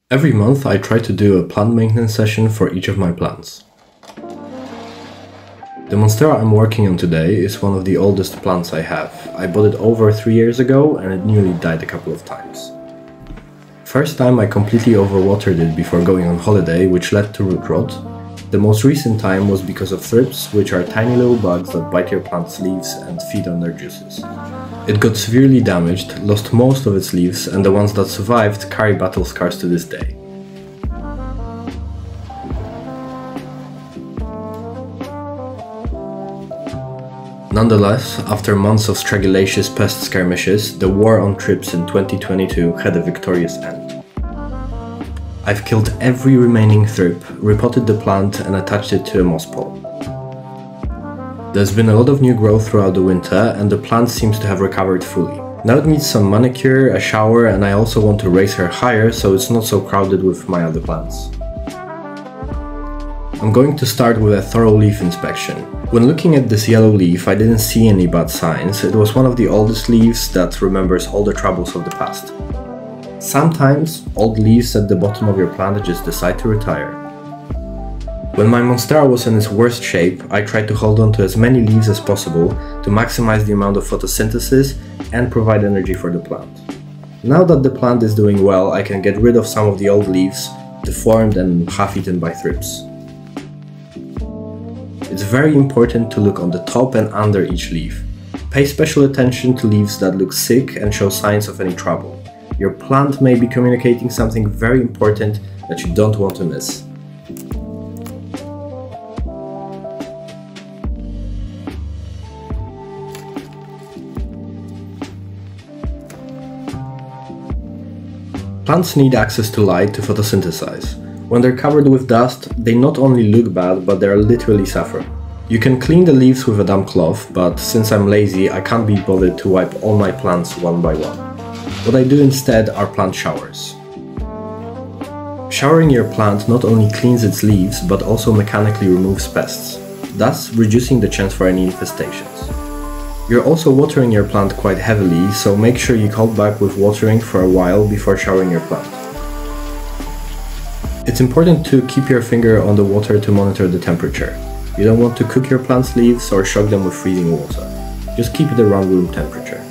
Every month I try to do a plant maintenance session for each of my plants. The Monstera I'm working on today is one of the oldest plants I have. I bought it over 3 years ago and it nearly died a couple of times. First time I completely overwatered it before going on holiday, which led to root rot. The most recent time was because of thrips, which are tiny little bugs that bite your plant's leaves and feed on their juices. It got severely damaged, lost most of its leaves, and the ones that survived carry battle scars to this day. Nonetheless, after months of strangulacious pest skirmishes, the war on thrips in 2022 had a victorious end. I've killed every remaining thrip, repotted the plant and attached it to a moss pole. There's been a lot of new growth throughout the winter and the plant seems to have recovered fully. Now it needs some manicure, a shower, and I also want to raise her higher so it's not so crowded with my other plants. I'm going to start with a thorough leaf inspection. When looking at this yellow leaf, I didn't see any bad signs. It was one of the oldest leaves that remembers all the troubles of the past. Sometimes, old leaves at the bottom of your plant just decide to retire. When my Monstera was in its worst shape, I tried to hold on to as many leaves as possible to maximize the amount of photosynthesis and provide energy for the plant. Now that the plant is doing well, I can get rid of some of the old leaves, deformed and half-eaten by thrips. It's very important to look on the top and under each leaf. Pay special attention to leaves that look sick and show signs of any trouble. Your plant may be communicating something very important that you don't want to miss. Plants need access to light to photosynthesize. When they're covered with dust, they not only look bad, but they're literally suffering. You can clean the leaves with a damp cloth, but since I'm lazy, I can't be bothered to wipe all my plants one by one. What I do instead are plant showers. Showering your plant not only cleans its leaves, but also mechanically removes pests, thus reducing the chance for any infestations. You're also watering your plant quite heavily, so make sure you hold back with watering for a while before showering your plant. It's important to keep your finger on the water to monitor the temperature. You don't want to cook your plant's leaves or shock them with freezing water. Just keep it around room temperature.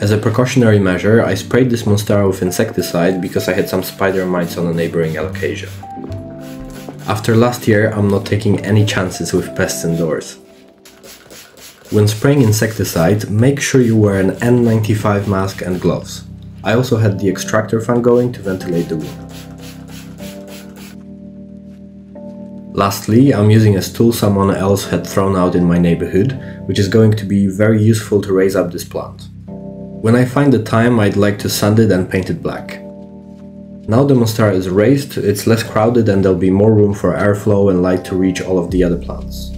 As a precautionary measure, I sprayed this Monstera with insecticide because I had some spider mites on a neighboring alocasia. After last year, I'm not taking any chances with pests indoors. When spraying insecticide, make sure you wear an N95 mask and gloves. I also had the extractor fan going to ventilate the room. Lastly, I'm using a stool someone else had thrown out in my neighborhood, which is going to be very useful to raise up this plant. When I find the time, I'd like to sand it and paint it black. Now the Monstera is raised, it's less crowded and there'll be more room for airflow and light to reach all of the other plants.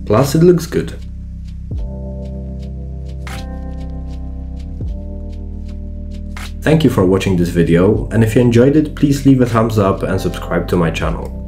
Plus, it looks good. Thank you for watching this video, and if you enjoyed it, please leave a thumbs up and subscribe to my channel.